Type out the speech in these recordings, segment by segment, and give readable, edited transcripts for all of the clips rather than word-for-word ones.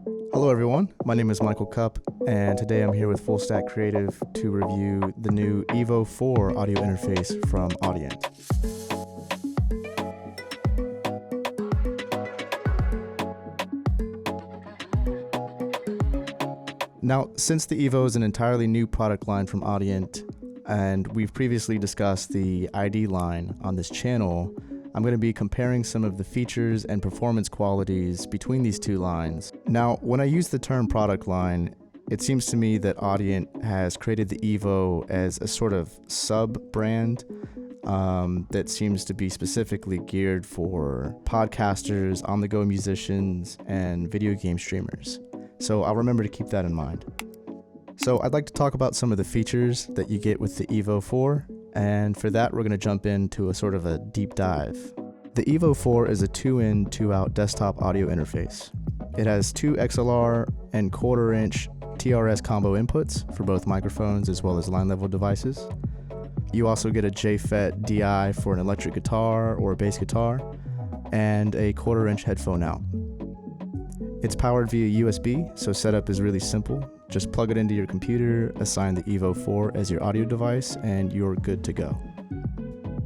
Hello everyone, my name is Michael Cupp, and today I'm here with Full Stack Creative to review the new EVO4 audio interface from Audient. Now, since the EVO is an entirely new product line from Audient, and we've previously discussed the ID line on this channel, I'm going to be comparing some of the features and performance qualities between these two lines. Now, when I use the term product line, it seems to me that Audient has created the EVO as a sort of sub-brand that seems to be specifically geared for podcasters, on-the-go musicians, and video game streamers. So I'll remember to keep that in mind. So I'd like to talk about some of the features that you get with the EVO4, and for that we're going to jump into a sort of a deep dive. The EVO4 is a 2-in, 2-out desktop audio interface. It has 2 XLR and 1/4-inch TRS combo inputs for both microphones as well as line-level devices. You also get a JFET DI for an electric guitar or a bass guitar, and a 1/4-inch headphone out. It's powered via USB, so setup is really simple. Just plug it into your computer, assign the EVO4 as your audio device, and you're good to go.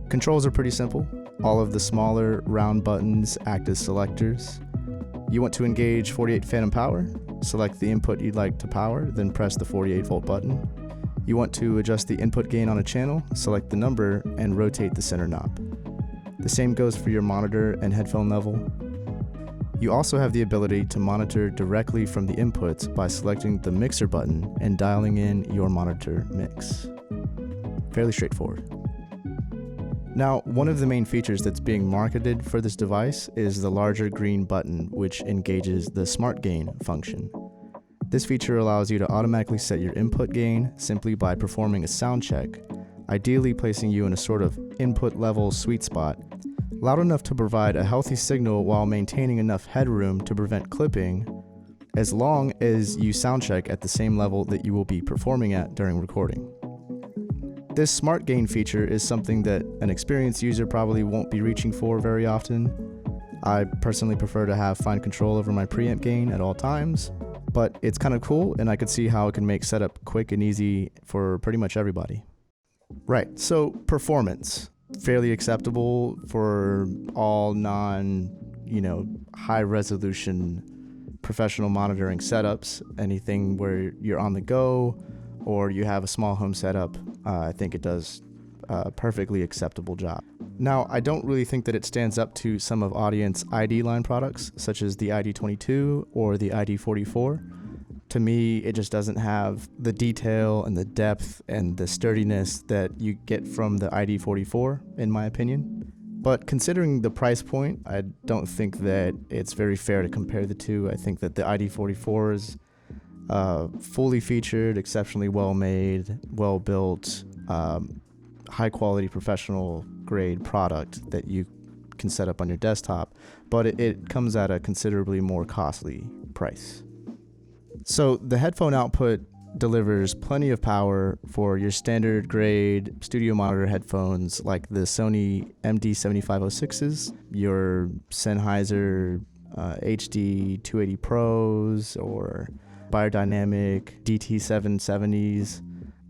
Controls are pretty simple. All of the smaller round buttons act as selectors. You want to engage 48 phantom power? Select the input you'd like to power, then press the 48 volt button. You want to adjust the input gain on a channel? Select the number and rotate the center knob. The same goes for your monitor and headphone level. You also have the ability to monitor directly from the inputs by selecting the mixer button and dialing in your monitor mix. Fairly straightforward. Now, one of the main features that's being marketed for this device is the larger green button, which engages the smart gain function. This feature allows you to automatically set your input gain simply by performing a sound check, ideally placing you in a sort of input level sweet spot, loud enough to provide a healthy signal while maintaining enough headroom to prevent clipping, as long as you soundcheck at the same level that you will be performing at during recording. This smart gain feature is something that an experienced user probably won't be reaching for very often. I personally prefer to have fine control over my preamp gain at all times, but it's kind of cool and I could see how it can make setup quick and easy for pretty much everybody. Right, so performance. Fairly acceptable for all high resolution professional monitoring setups. Anything where you're on the go or you have a small home setup, I think it does a perfectly acceptable job. Now, I don't really think that it stands up to some of Audient's ID line products, such as the ID22 or the ID44. To me, it just doesn't have the detail and the depth and the sturdiness that you get from the ID44, in my opinion. But considering the price point, I don't think that it's very fair to compare the two. I think that the ID44 is fully featured, exceptionally well made, well built, high quality professional grade product that you can set up on your desktop, but it comes at a considerably more costly price. So the headphone output delivers plenty of power for your standard grade studio monitor headphones like the Sony MD7506s, your Sennheiser HD 280 Pros, or Biodynamic DT770s.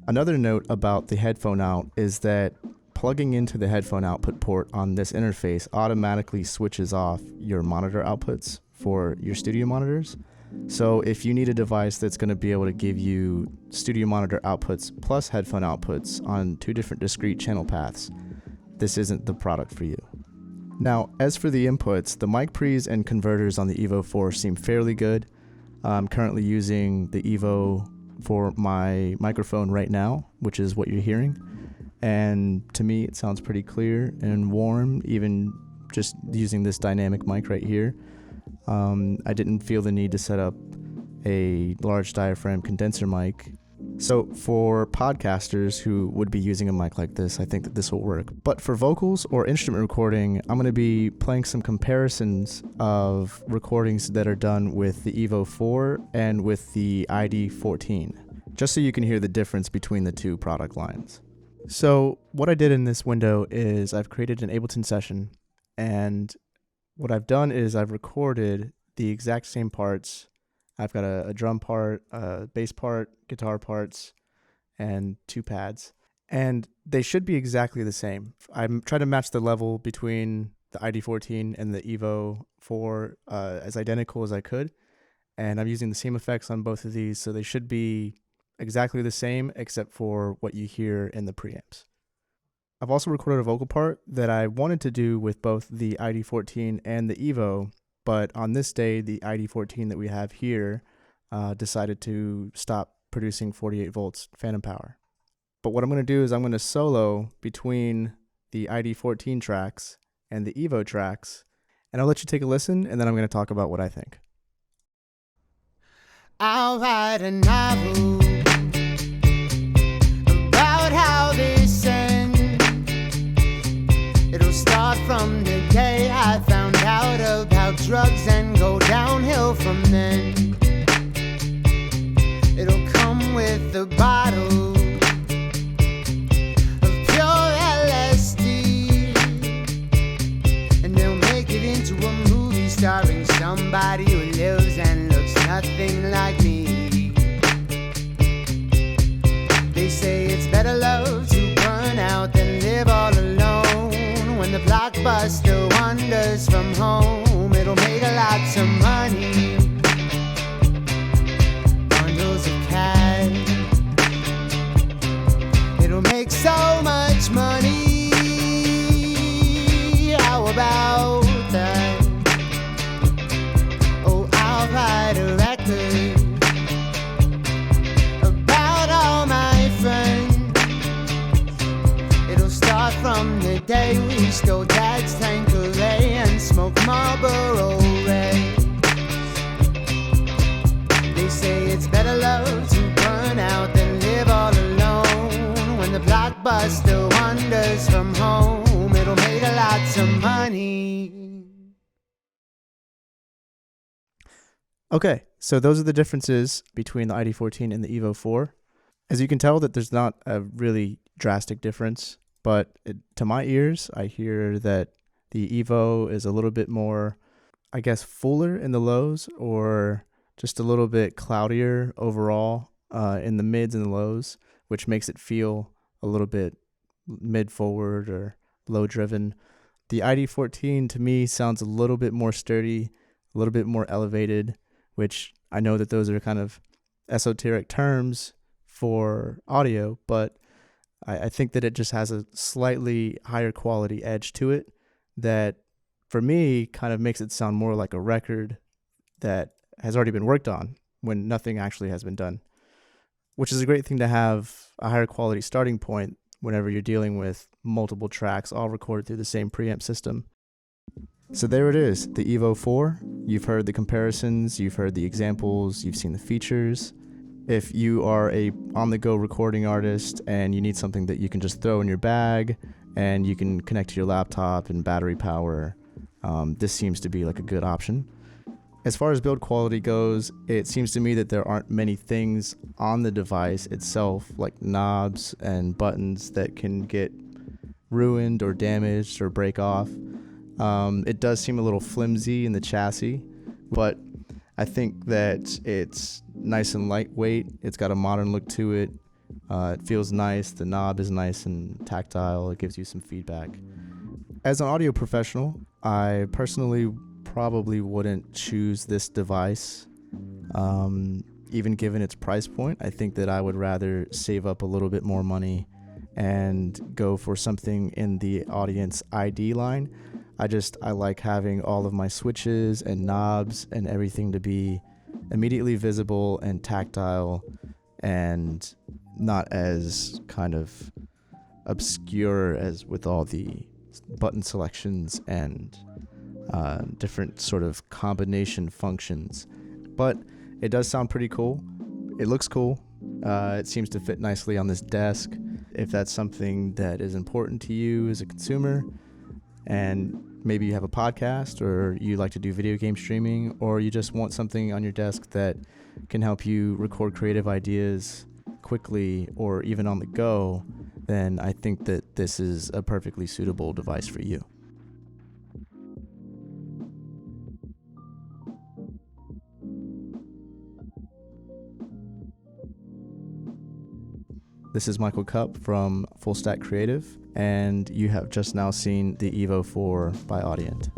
Another note about the headphone out is that plugging into the headphone output port on this interface automatically switches off your monitor outputs for your studio monitors. So if you need a device that's going to be able to give you studio monitor outputs plus headphone outputs on 2 different discrete channel paths, this isn't the product for you. Now, as for the inputs, the mic pre's and converters on the EVO4 seem fairly good. I'm currently using the EVO for my microphone right now, which is what you're hearing. And to me, it sounds pretty clear and warm, even just using this dynamic mic right here. I didn't feel the need to set up a large diaphragm condenser mic. So for podcasters who would be using a mic like this, I think that this will work. But for vocals or instrument recording, I'm going to be playing some comparisons of recordings that are done with the EVO4 and with the ID14, just so you can hear the difference between the two product lines. So what I did in this window is I've created an Ableton session, and what I've done is I've recorded the exact same parts I've got a drum part, a bass part, guitar parts, and 2 pads. And they should be exactly the same. I'm trying to match the level between the ID14 and the EVO4 as identical as I could. And I'm using the same effects on both of these, so they should be exactly the same except for what you hear in the preamps. I've also recorded a vocal part that I wanted to do with both the ID14 and the EVO, but on this day, the ID14 that we have here decided to stop producing 48 volts phantom power. But what I'm going to do is I'm going to solo between the ID14 tracks and the EVO tracks, and I'll let you take a listen, and then I'm going to talk about what I think. I'll write a novel about how this ends. It'll start from the day I found out about drugs and go downhill from then. It'll come with a bottle of pure LSD, and they'll make it into a movie starring somebody who lives and looks nothing like me. They say it's better love to burn out than live all alone. When the blockbuster wanders from home, it'll make a lot of money. Bundles of cash. It'll make so much money. How about that? Oh, I'll write a record about all my friends. It'll start from the day we stole Dad's Tanqueray and smoked Marlboro Red. They say it's better love to burn out than live all alone. When the blockbuster wanders from home, it'll make a lot of money. Okay, so those are the differences between the ID14 and the EVO4. As you can tell, that there's not a really drastic difference, but to my ears, I hear that the EVO is a little bit more, I guess, fuller in the lows, or just a little bit cloudier overall in the mids and the lows, which makes it feel a little bit mid-forward or low-driven. The ID14 to me sounds a little bit more sturdy, a little bit more elevated, which I know that those are kind of esoteric terms for audio, but I think that it just has a slightly higher quality edge to it that, for me, kind of makes it sound more like a record that has already been worked on when nothing actually has been done, which is a great thing to have a higher quality starting point whenever you're dealing with multiple tracks all recorded through the same preamp system. So there it is, the EVO4. You've heard the comparisons, you've heard the examples, you've seen the features. If you are a on-the-go recording artist and you need something that you can just throw in your bag and you can connect to your laptop and battery power, this seems to be like a good option. As far as build quality goes, it seems to me that there aren't many things on the device itself, like knobs and buttons, that can get ruined or damaged or break off. It does seem a little flimsy in the chassis, but I think that it's nice and lightweight. It's got a modern look to it. It feels nice. The knob is nice and tactile. It gives you some feedback. As an audio professional, I personally probably wouldn't choose this device, even given its price point. I think that I would rather save up a little bit more money and go for something in the Audient ID line. I like having all of my switches and knobs and everything to be immediately visible and tactile and not as kind of obscure as with all the button selections and different sort of combination functions. But it does sound pretty cool. It looks cool. It seems to fit nicely on this desk. If that's something that is important to you as a consumer, and maybe you have a podcast, or you like to do video game streaming, or you just want something on your desk that can help you record creative ideas quickly or even on the go, then I think that this is a perfectly suitable device for you. This is Michael Cupp from Full Stack Creative, and you have just now seen the EVO4 by Audient.